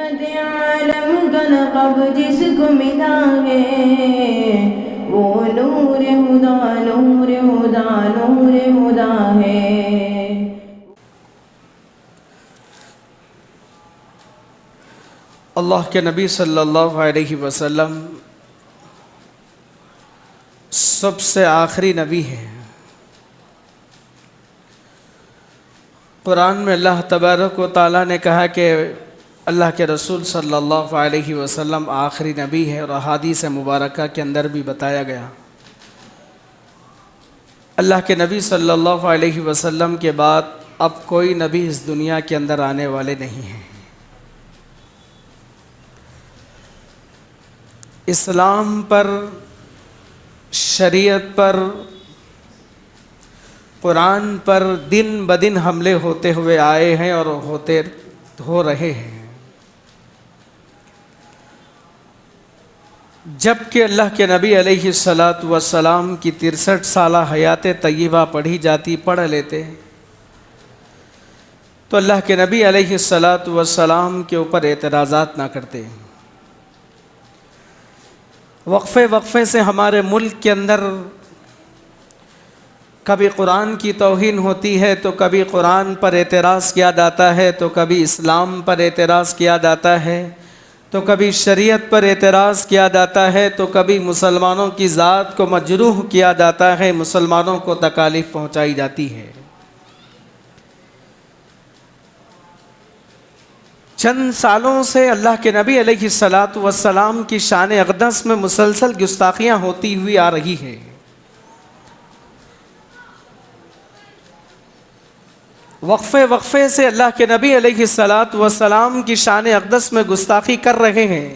आलम का लक़ब जिसको मिला है वो नूर हुदा नूर हुदा नूर हुदा है। अल्लाह के नबी सल्लल्लाहु अलैहि वसल्लम सबसे आखिरी नबी हैं। कुरान में अल्लाह तबारक व तआला ने कहा कि अल्लाह के रसूल सल्लल्लाहु अलैहि वसल्लम आखिरी नबी है, और अहादीस मुबारका के अंदर भी बताया गया अल्लाह के नबी सल्लल्लाहु अलैहि वसल्लम के बाद अब कोई नबी इस दुनिया के अंदर आने वाले नहीं हैं। इस्लाम पर, शरीयत पर, कुरान पर दिन ब दिन हमले होते हुए आए हैं और हो रहे हैं। जबकि अल्लाह के नबी अलैहिस्सलातु वस्सलाम की 63 साला हयात तय्यबा पढ़ी जाती, पढ़ लेते तो अल्लाह के नबी अलैहिस्सलातु वस्सलाम के ऊपर एतराज़ात ना करते। वक्फ़े वक्फ़े से हमारे मुल्क के अंदर कभी कुरान की तौहीन होती है, तो कभी कुरान पर एतराज़ किया जाता है, तो कभी इस्लाम पर एतराज़ किया जाता है, तो कभी शरीयत पर एतराज़ किया जाता है, तो कभी मुसलमानों की ज़ात को मजरूह किया जाता है, मुसलमानों को तकालीफ पहुँचाई जाती है। चंद सालों से अल्लाह के नबी अलैहिस्सलातु वस्सलाम की शान अक़दस में मुसलसल गुस्ताखियाँ होती हुई आ रही हैं। वक्फ़े वक्फ़े से अल्लाह के नबी अलैहिस्सलातु वस्सलाम की शान अक़दस में गुस्ताखी कर रहे हैं।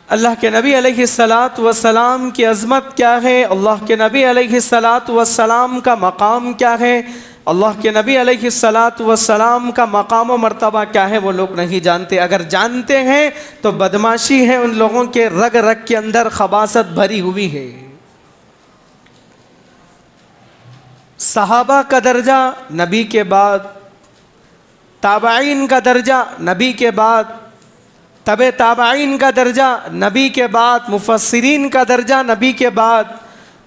अल्लाह के नबी अलैहिस्सलातु वस्सलाम की अज़मत क्या है, अल्लाह के नबी अलैहिस्सलातु वस्सलाम का मकाम क्या है, अल्लाह के नबी अलैहिस्सलातु वस्सलाम का मकाम व मर्तबा क्या है, वो लोग नहीं जानते। अगर जानते हैं तो बदमाशी है, उन लोगों के रग रग के अंदर खबासत भरी हुई है। सहाबा का दर्जा नबी के बाद, ताबाइन का दर्जा नबी के बाद, तबे ताबाइन का दर्जा नबी के बाद, मुफस्सिरीन का दर्जा नबी के बाद,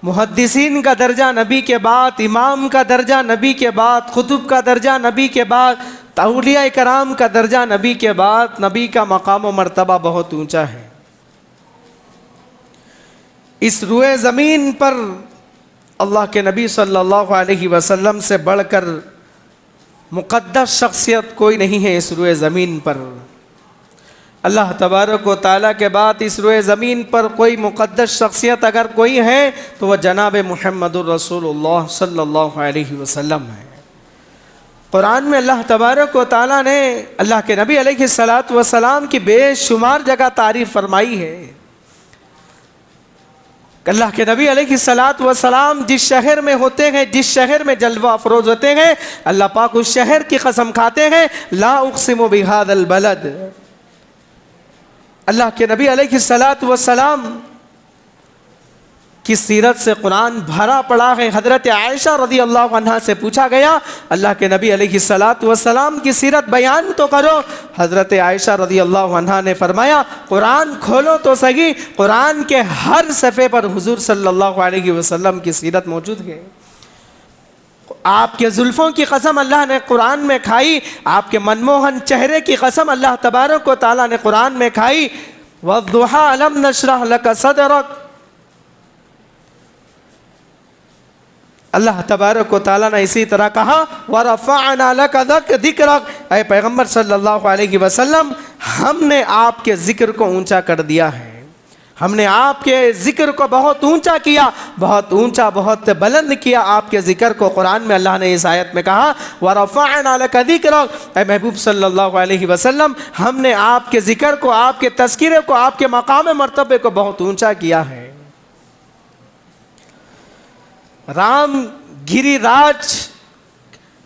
मुहद्दिसीन का दर्जा नबी के बाद, इमाम का दर्जा नबी के बाद, खुतुब का दर्जा नबी के बाद, औलिया कराम का दर्जा नबी के बाद। नबी का मकाम व मर्तबा बहुत ऊंचा है। इस रुए ज़मीन पर अल्लाह के नबी सल्लल्लाहु अलैहि वसल्लम से बढ़कर मुक़द्दस शख्सियत कोई नहीं है इस रुए ज़मीन पर। अल्लाह तबारक व तआला के बाद इस रुए ज़मीन पर कोई मुक़द्दस शख्सियत अगर कोई है तो वह जनाब मुहम्मदुर रसूलुल्लाह सल्लल्लाहु अलैहि वसल्लम है। कुरान में अल्लाह तबारक व तआला ने अल्लाह के नबी अलैहिस्सलातु वस्सलाम की बेशुमार जगह तारीफ़ फरमाई है। अल्लाह के नबी अलैहिस्सलातु वस्सलाम जिस शहर में होते हैं, जिस शहर में जलवा अफरोज़ होते हैं, अल्लाह पाक उस शहर की कसम खाते हैं, ला उक़सिमु बिहाज़ल बलद। अल्लाह के नबी अलैहिस्सलातु वस्सलाम की सीरत से कुरान भरा पड़ा है। हज़रत आयशा रज़ियल्लाहु अन्हा से पूछा गया, अल्लाह के नबी अलैहिस्सलातु वस्सलाम की सीरत बयान तो करो। हज़रत आयशा रज़ियल्लाहु अन्हा ने फरमाया, कुरान खोलो तो सही, कुरान के हर सफ़े पर हुज़ूर सल्लल्लाहु अलैहि वसल्लम की सीरत मौजूद है। आपके जुल्फ़ों की कसम अल्लाह ने कुरान में खाई, आपके मनमोहन चेहरे की कसम अल्लाह तबारक व तआला ने कुरान में खाई। वद्दुहा अलम नशरह लका सदरक, अल्लाह तबारक व तआला ने इसी तरह कहा, वरफ़अना लका ज़िक्रक, ऐ पैगम्बर सल्लल्लाहु अलैहि वसल्लम हमने आपके ज़िक्र को ऊंचा कर दिया है, हमने आपके ज़िक्र को बहुत ऊंचा किया, बहुत ऊंचा, बहुत बुलंद किया आपके ज़िक्र को। कुरान में अल्लाह ने इस आयत में कहा, वरफ़अना लका ज़िक्रक, ऐ महबूब सल्लल्लाहु अलैहि वसल्लम हमने आपके ज़िक्र को, आपके तज़किरे को, आपके मकाम मर्तबे को बहुत ऊंचा किया है। राम गिरिराज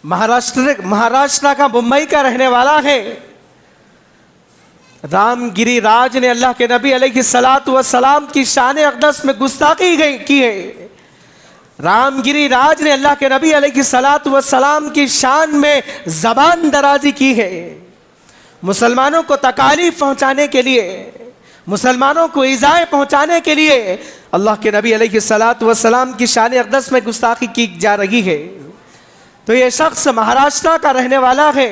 महाराष्ट्र का मुंबई का रहने वाला है। राम गिरिराज ने अल्लाह के नबी अलैहिस्सलातु वस्सलाम की शान अक़दस में गुस्ताखी की है। रामगिरी राज ने अल्लाह के नबी अलैहिस्सलातु वस्सलाम की शान में जबान दराजी की है। मुसलमानों को तकालीफ पहुंचाने के लिए, मुसलमानों को इज़ाएं पहुंचाने के लिए अल्लाह के नबी अलैहिस्सलातु वस्सलाम की शान अक़दस में गुस्ताखी की जा रही है। तो ये शख्स महाराष्ट्र का रहने वाला है,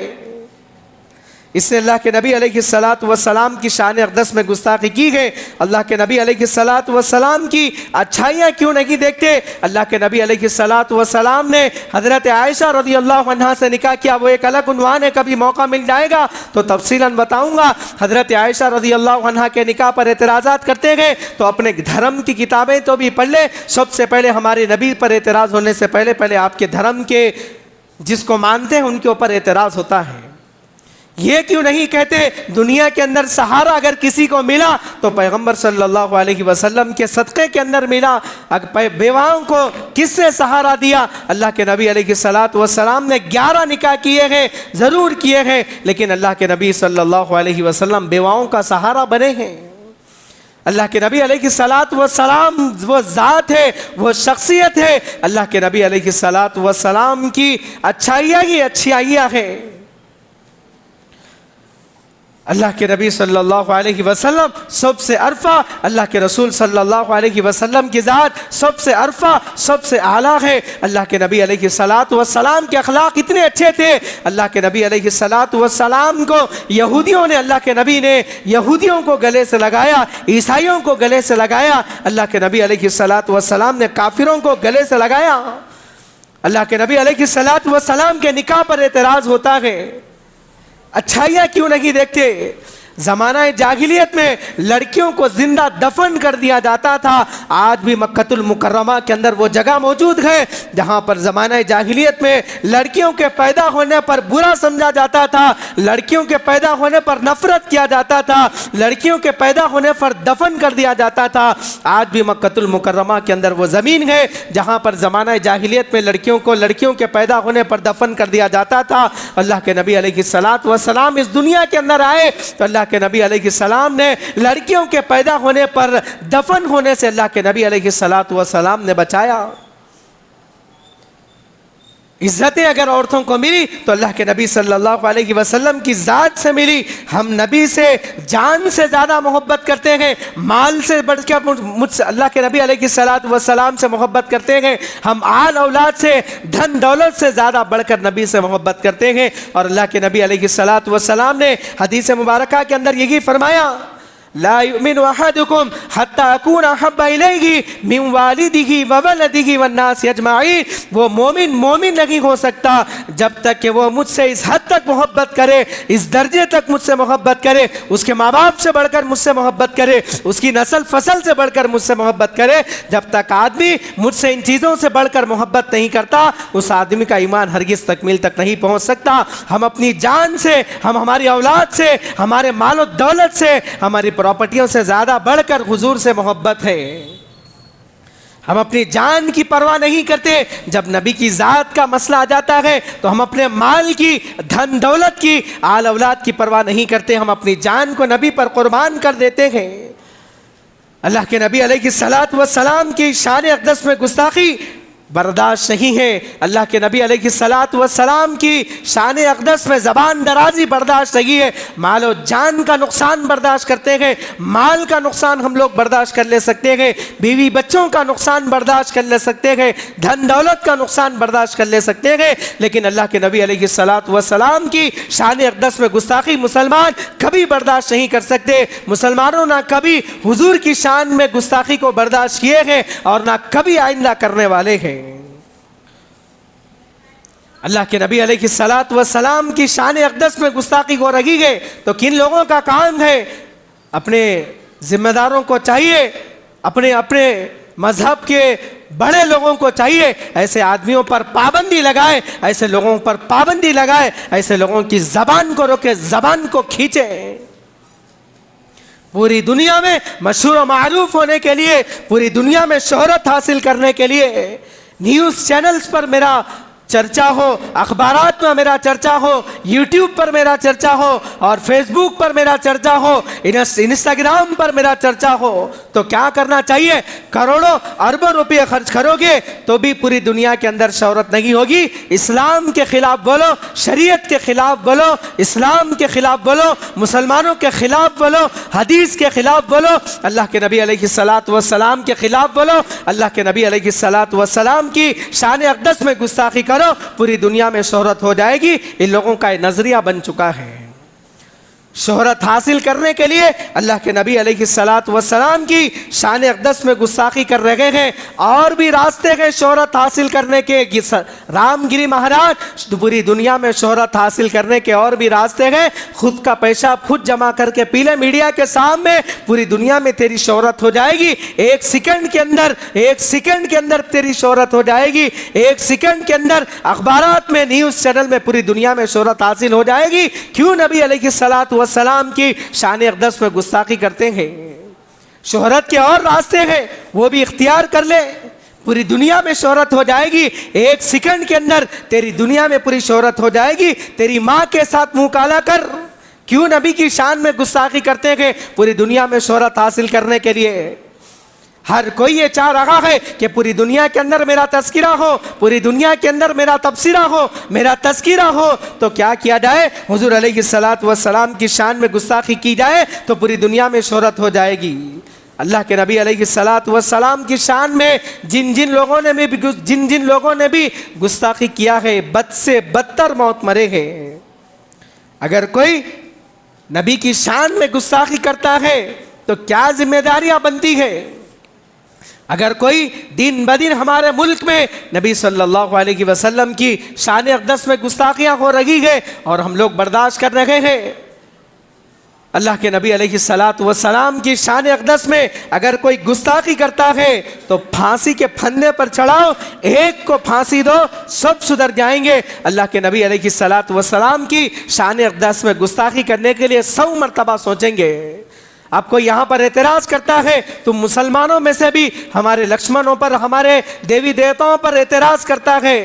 इसने अल्लाह के नबी अलैहिस्सलातु वस्सलाम की शान अक़दस में गुस्ताखी की है। अल्लाह के नबी अलैहिस्सलातु वस्सलाम की अच्छाइयाँ क्यों नहीं देखते? अल्लाह के नबी अलैहिस्सलातु वस्सलाम ने हज़रत आयशा रज़ियल्लाहु अन्हा से निकाह किया। वो एक अलग उन्वान है, कभी मौका मिल जाएगा तो तफसीलन बताऊँगा। हज़रत आयशा रज़ियल्लाहु अन्हा के निकाह पर एतराज़ात करते गए तो अपने धर्म की किताबें तो भी पढ़ ले। सबसे पहले हमारे नबी पर एतराज़ होने से पहले आपके धर्म के जिसको मानते हैं उनके ऊपर एतराज़ होता है। ये क्यों नहीं कहते दुनिया के अंदर सहारा अगर किसी को मिला तो पैगंबर सल्लल्लाहु अलैहि वसल्लम के सदक़े के अंदर मिला। अगर बेवाओं को किसने सहारा दिया? अल्लाह के नबी अलैहिस्सलातु वस्सलाम ने 11 निकाह किए हैं, ज़रूर किए हैं, लेकिन अल्लाह के नबी सल्लल्लाहु अलैहि वसल्लम बेवाओं का सहारा बने हैं। अल्लाह के नबी अलैहिस्सलातु वस्सलाम वो ज़ात है, वो शख्सियत है। अल्लाह के नबी अलैहिस्सलातु वस्सलाम की अच्छाइयाँ ही अच्छाइयाँ हैं। अल्लाह के नबी सल्लल्लाहु अलैहि वसल्लम सबसे अरफा, अल्लाह के रसूल सल्लल्लाहु अलैहि वसल्लम की ज़ात सबसे अरफा, सबसे आला है। अल्लाह के नबी अलैहिस्सलातु वस्सलाम के अखलाक इतने अच्छे थे। अल्लाह के नबी अलैहिस्सलातु वस्सलाम को यहूदियों ने, अल्लाह के नबी ने यहूदियों को गले से लगाया, ईसाइयों को गले से लगाया। अल्लाह के नबी अलैहिस्सलातु वस्सलाम ने काफिरों को गले से लगाया। अल्लाह के नबी अलैहिस्सलातु वस्सलाम के निकाह पर एतराज़ होता है। अच्छाइयाँ क्यों नहीं देखते? ज़माना जाहिलियत में लड़कियों को जिंदा दफन कर दिया जाता था। आज भी मक्कतुल मुकर्रमा के अंदर वो जगह मौजूद है जहाँ पर ज़माना जाहिलियत में लड़कियों के पैदा होने पर बुरा समझा जाता था, लड़कियों के पैदा होने पर नफरत किया जाता था, लड़कियों के पैदा होने पर दफन कर दिया जाता था। आज भी मक्कतुल मुकर्रमा के अंदर वो ज़मीन है जहाँ पर ज़माना जाहिलियत में लड़कियों को लड़कियों के पैदा होने पर दफन कर दिया जाता था। अल्लाह के नबी अलैहिस्सलातु वस्सलाम इस दुनिया के अंदर आए तो अल्लाह के नबी अलैहिस्सलाम ने लड़कियों के पैदा होने पर दफन होने से अल्लाह के नबी अलैहिस्सलातु वस्सलाम ने बचाया। इज्जतें अगर औरतों को मिली तो अल्लाह के नबी सल्लल्लाहु अलैहि वसल्लम की ज़ात से मिली। हम नबी से जान से ज़्यादा मोहब्बत करते हैं, माल से बढ़कर मुझसे अल्लाह के नबी अलैहिस्सलातु वस्सलाम से मोहब्बत करते हैं। हम आल औलाद से, धन दौलत से ज़्यादा बढ़कर नबी से मोहब्बत करते हैं। और अल्लाह के नबी अलैहिस्सलातु वस्सलाम ने हदीस मुबारका के अंदर यही फरमाया, ला युमिनु अहदुकुम हत्ता अकूना अहब्बा इलैहि मिन वालिदिही व वलदिही वन्नास अजमाईन। वो मोमिन नहीं हो सकता जब तक कि वो मुझसे इस हद तक मोहब्बत करे, इस दर्जे तक मुझसे मोहब्बत करे, उसके माँ बाप से बढ़कर मुझसे मोहब्बत करे, उसकी नस्ल फसल से बढ़कर मुझसे मोहब्बत करे। जब तक आदमी मुझसे इन चीज़ों से बढ़कर मोहब्बत नहीं करता, उस आदमी का ईमान हरगिज़ तकमील तक नहीं पहुँच सकता। हम अपनी जान से, हम हमारी औलाद से, हमारे मालो दौलत से, हमारी प्रॉपर्टियों से ज़्यादा बढ़कर हुजूर से मोहब्बत है। हम अपनी जान की परवाह नहीं करते। जब नबी की ज़ात का मसला आ जाता है तो हम अपने माल की, धन दौलत की, आल औलाद की परवाह नहीं करते। हम अपनी जान को नबी पर कुर्बान कर देते हैं। अल्लाह के नबी अलैहिस्सलातु वस्सलाम की शान अक़दस में गुस्ताखी बर्दाश्त नहीं है। अल्लाह के नबी अलैहिस्सलातु वस्सलाम की शान अक़दस में ज़बान दराजी बर्दाश्त नहीं है। माल और जान का नुकसान बर्दाश्त करते हैं, माल का नुकसान हम लोग बर्दाश्त कर ले सकते हैं, बीवी बच्चों का नुकसान बर्दाश्त कर ले सकते हैं, धन दौलत का नुकसान बर्दाश्त कर ले सकते हैं, लेकिन अल्लाह के नबी अलैहिस्सलातु वस्सलाम की शान अक़दस में गुस्ताखी मुसलमान कभी बर्दाश्त नहीं कर सकते। मुसलमानों ना कभी हुजूर की शान में गुस्ताखी को बर्दाश्त किए हैं और ना कभी आइंदा करने वाले हैं। अल्लाह के नबी अलैहिस्सलातु वस्सलाम की शान अक़दस में गुस्ताखी हो रही है तो किन लोगों का काम है? अपने जिम्मेदारों को चाहिए, अपने अपने मजहब के बड़े लोगों को चाहिए ऐसे आदमियों पर पाबंदी लगाए, ऐसे लोगों पर पाबंदी लगाए, ऐसे लोगों की ज़बान को रोके, ज़बान को खींचे। पूरी दुनिया में मशहूर और मारूफ होने के लिए, पूरी दुनिया में शोहरत हासिल करने के लिए न्यूज़ चैनल्स पर मेरा चर्चा हो, अखबारात में मेरा चर्चा हो, यूट्यूब पर मेरा चर्चा हो और फेसबुक पर मेरा चर्चा हो, इंस्टाग्राम पर मेरा चर्चा हो, तो क्या करना चाहिए? करोड़ों अरबों रुपये खर्च करोगे तो भी पूरी दुनिया के अंदर शोहरत नहीं होगी। इस्लाम के खिलाफ बोलो, शरीयत के खिलाफ बोलो, इस्लाम के खिलाफ बोलो, मुसलमानों के खिलाफ बोलो, हदीस के खिलाफ बोलो, अल्लाह के नबी अलैहिस्सलातु वस्सलाम के खिलाफ बोलो, अल्लाह के नबी अलैहिस्सलातु वस्सलाम की शान अक़दस में गुस्ताखी करो, पूरी दुनिया में शोहरत हो जाएगी। इन लोगों का नजरिया बन चुका है। शोहरत हासिल करने के लिए अल्लाह के नबी अलैहिस्सलातु वस्सलाम की शान अक़दस में गुस्ताखी कर रहे हैं। और भी रास्ते हैं शोहरत हासिल करने के। रामगिरी महाराज, पूरी दुनिया में शोहरत हासिल करने के और भी रास्ते हैं। खुद का पैसा खुद जमा करके पी ले मीडिया के सामने, पूरी दुनिया में तेरी शोहरत हो जाएगी। एक सेकंड के अंदर तेरी शोहरत हो जाएगी। एक सेकंड के अंदर अखबारात में, न्यूज़ चैनल में पूरी दुनिया में शोहरत हासिल हो जाएगी। क्यों? नबी अलैहिस्सलातु वस्सलाम की शान अक़दस में गुस्ताखी करते हैं। शोहरत के और रास्ते हैं, वो भी इख्तियार कर ले, पूरी दुनिया में शोहरत हो जाएगी। एक सेकंड के अंदर तेरी दुनिया में पूरी शोहरत हो जाएगी। तेरी माँ के साथ मुंह काला कर। क्यों? नबी की शान में गुस्ताखी करते हैं पूरी दुनिया में शोहरत हासिल करने के लिए। हर कोई ये चाह रहा है कि पूरी दुनिया के अंदर मेरा तस्किरा हो, पूरी दुनिया के अंदर मेरा तबसिरा हो, मेरा तस्किरा हो। तो क्या किया जाए? हुजूर अलैहिस्सलातु वस्सलाम की शान में गुस्ताखी की जाए तो पूरी दुनिया में शोहरत हो जाएगी। अल्लाह के नबी अलैहिस्सलातु वस्सलाम की शान में जिन जिन लोगों ने भी गुस्ताखी किया है, बद से बदतर मौत मरे हैं। अगर कोई नबी की शान में गुस्ताखी करता है तो क्या जिम्मेदारियां बनती है? अगर कोई दिन ब दिन हमारे मुल्क में नबी सल्लल्लाहु अलैहि वसल्लम की शान अक़दस में गुस्ताखियाँ हो रही है और हम लोग बर्दाश्त कर रहे हैं। अल्लाह के नबी अलैहिस्सलातु वस्सलाम की शान अक़दस में अगर कोई गुस्ताखी करता है तो फांसी के फंदे पर चढ़ाओ, एक को फांसी दो, सब सुधर जाएंगे। अल्लाह के नबी अलैहिस्सलातु वस्सलाम की शान अक़दस में गुस्ताखी करने के लिए 100 मरतबा सोचेंगे। आपको यहाँ पर एतराज़ करता है, तुम मुसलमानों में से भी हमारे लक्ष्मणों पर, हमारे देवी देवताओं पर एतराज़ करता है।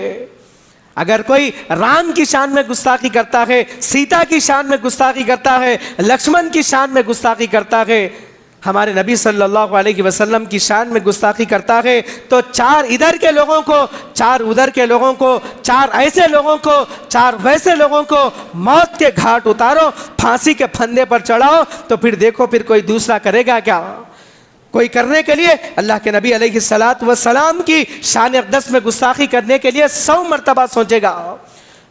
अगर कोई राम की शान में गुस्ताखी करता है, सीता की शान में गुस्ताखी करता है, लक्ष्मण की शान में गुस्ताखी करता है, हमारे नबी सल्लल्लाहु अलैहि वसल्लम की शान में गुस्ताखी करता है, तो 4 इधर के लोगों को, 4 उधर के लोगों को, 4 ऐसे लोगों को, 4 वैसे लोगों को मौत के घाट उतारो, फांसी के फंदे पर चढ़ाओ। तो फिर देखो फिर कोई दूसरा करेगा क्या? कोई करने के लिए अल्लाह के नबी अलैहिस्सलातु वस्सलाम की शान अक़दस में गुस्ताखी करने के लिए 100 मरतबा सोचेगा।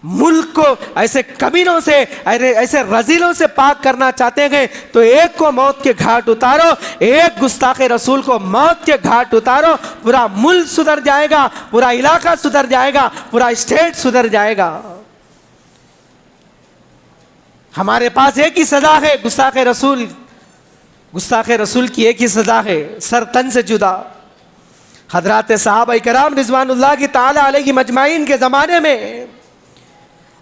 मुल्क को ऐसे कमीनों से, ऐसे रजीलों से पाक करना चाहते हैं तो एक को मौत के घाट उतारो, एक गुस्ताखे रसूल को मौत के घाट उतारो, पूरा मुल्क सुधर जाएगा, पूरा इलाका सुधर जाएगा, पूरा स्टेट सुधर जाएगा। हमारे पास एक ही सजा है, गुस्ताखे रसूल की एक ही सजा है, सर तन से जुदा। हजरात सहाबा किराम रिज़वानुल्लाह की ताला अलैहि मजमाइन के ज़माने में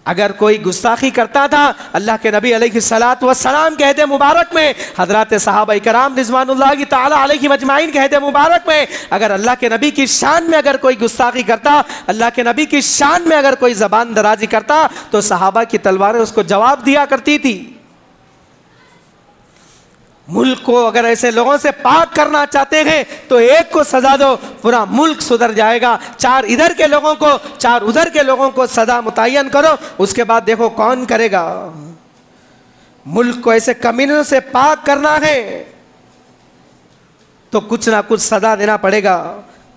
अगर कोई गुस्ताखी करता था, अल्लाह के नबी अलैहिस्सलातु वस्सलाम के अहद मुबारक में, हजरत सहाबा किराम रिज़वानुल्लाह की ताला अलैहि मजमाइन के अहद मुबारक में अगर अल्लाह के नबी की शान में अगर कोई गुस्ताखी करता, अल्लाह के नबी की शान में अगर कोई ज़बान दराजी करता तो सहाबा की तलवारें उसको जवाब दिया करती थी। मुल्क को अगर ऐसे लोगों से पाक करना चाहते हैं तो एक को सजा दो, पूरा मुल्क सुधर जाएगा। 4 इधर के लोगों को, 4 उधर के लोगों को सजा मुतय्यन करो, उसके बाद देखो कौन करेगा। मुल्क को ऐसे कमीनों से पाक करना है तो कुछ ना कुछ सजा देना पड़ेगा,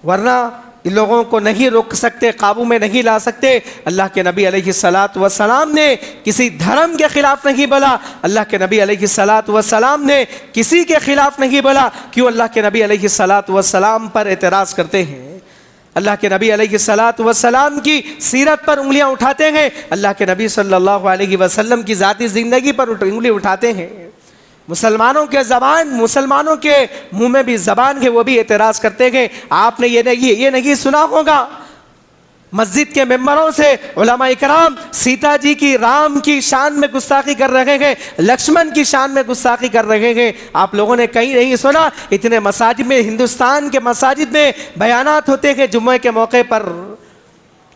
वरना इन लोगों को नहीं रोक सकते, काबू में नहीं ला सकते। अल्लाह के नबी अलैहिस्सलातु वस्सलाम ने किसी धर्म के खिलाफ नहीं बोला, अल्लाह के नबी अलैहिस्सलातु वस्सलाम ने किसी के खिलाफ नहीं बोला। क्यों? अल्लाह के नबी अलैहिस्सलातु वस्सलाम पर एतराज़ करते हैं, अल्लाह के नबी अलैहिस्सलातु वस्सलाम की सीरत पर उंगलियां उठाते हैं, अल्लाह के नबी सल्लल्लाहु अलैहि वसल्लम की ज़ाती ज़िंदगी पर उंगली उठाते हैं। मुसलमानों के मुंह में भी ज़बान है, वो भी एतराज़ करते हैं। आपने ये नहीं सुना होगा, मस्जिद के मेंबरों से उलमा इकराम सीता जी की, राम की शान में गुस्ताखी कर रहे हैं, लक्ष्मण की शान में गुस्ताखी कर रहे हैं। आप लोगों ने कहीं नहीं सुना? इतने मसाजिद में, हिंदुस्तान के मसाजिद में बयानात होते हैं जुम्मे के मौके पर,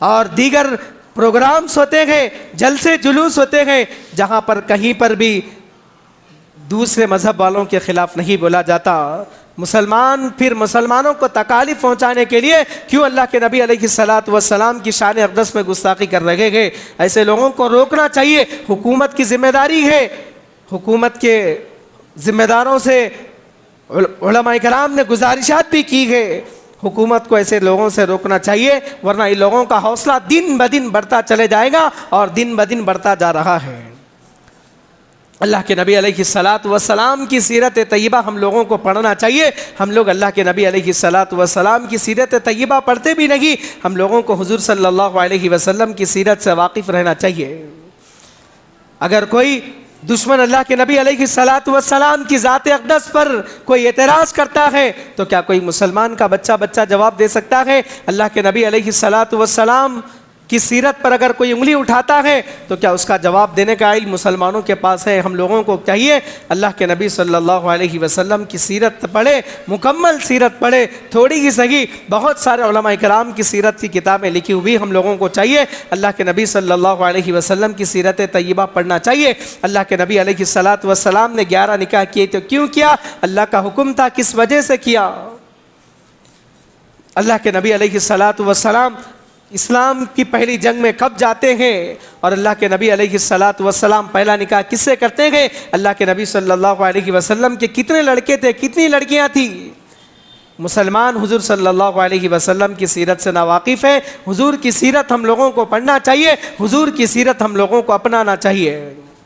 और दीगर प्रोग्राम्स होते हैं, जलसे जुलूस होते हैं, जहाँ पर कहीं पर भी दूसरे मज़हब वालों के ख़िलाफ़ नहीं बोला जाता। मुसलमान फिर मुसलमानों को तकालीफ पहुँचाने के लिए क्यों अल्लाह के नबी अलैहिस्सलातु वस्सलाम की शान अक़दस में गुस्ताखी कर रहे हैं? ऐसे लोगों को रोकना चाहिए। हुकूमत की ज़िम्मेदारी है, हुकूमत के ज़िम्मेदारों से उलमा इकराम ने गुजारिशात भी की है, हुकूमत को ऐसे लोगों से रोकना चाहिए, वरना इन लोगों का हौसला दिन ब दिन बढ़ता चले जाएगा और दिन ब दिन बढ़ता जा रहा है। अल्लाह के नबी अलैहिस्सलातु वस्सलाम की सीरत तय्यबा हम लोगों को पढ़ना चाहिए। हम लोग अल्लाह के नबी अलैहिस्सलातु वस्सलाम की सीरत तय्यबा पढ़ते भी नहीं। हम लोगों को हुजूर सल्लल्लाहु अलैहि वसल्लम की सीरत से वाकिफ़ रहना चाहिए। अगर कोई दुश्मन अल्लाह के नबी अलैहिस्सलातु वस्सलाम की ज़ात अक़दस पर कोई एतराज़ करता है तो क्या कोई मुसलमान का बच्चा जवाब दे सकता है? अल्लाह के नबी अलैहिस्सलातु वस्सलाम की सीरत पर अगर कोई उंगली उठाता है तो क्या उसका जवाब देने का इल्म मुसलमानों के पास है? हम लोगों को चाहिए अल्लाह के नबी सल्लल्लाहु अलैहि वसल्लम की सीरत पढ़े, मुकम्मल सीरत पढ़े, थोड़ी ही सही। बहुत सारे उलमा इकराम की सीरत की किताबें लिखी हुई, हम लोगों को चाहिए अल्लाह के नबी सल्लल्लाहु अलैहि वसल्लम की सीरत तय्यबा पढ़ना चाहिए। अल्लाह के नबी अलैहिस्सलातु वस्सलाम ने 11 निकाह किए तो क्यों किया? अल्लाह का हुक्म था, किस वजह से किया? अल्लाह के नबी अलैहिस्सलातु वस्सलाम इस्लाम की पहली जंग में कब जाते हैं और अल्लाह के नबी अलैहिस्सलातु वस्सलाम पहला निकाह किससे करते हैं? अल्लाह के नबी सल्लल्लाहु अलैहि वसल्लम के कितने लड़के थे, कितनी लड़कियां थी? मुसलमान हुजूर सल्लल्लाहु अलैहि वसल्लम की सीरत से नावाकिफ़ है। हुजूर की सीरत हम लोगों को पढ़ना चाहिए, हुजूर की सीरत हम लोगों को अपनाना चाहिए।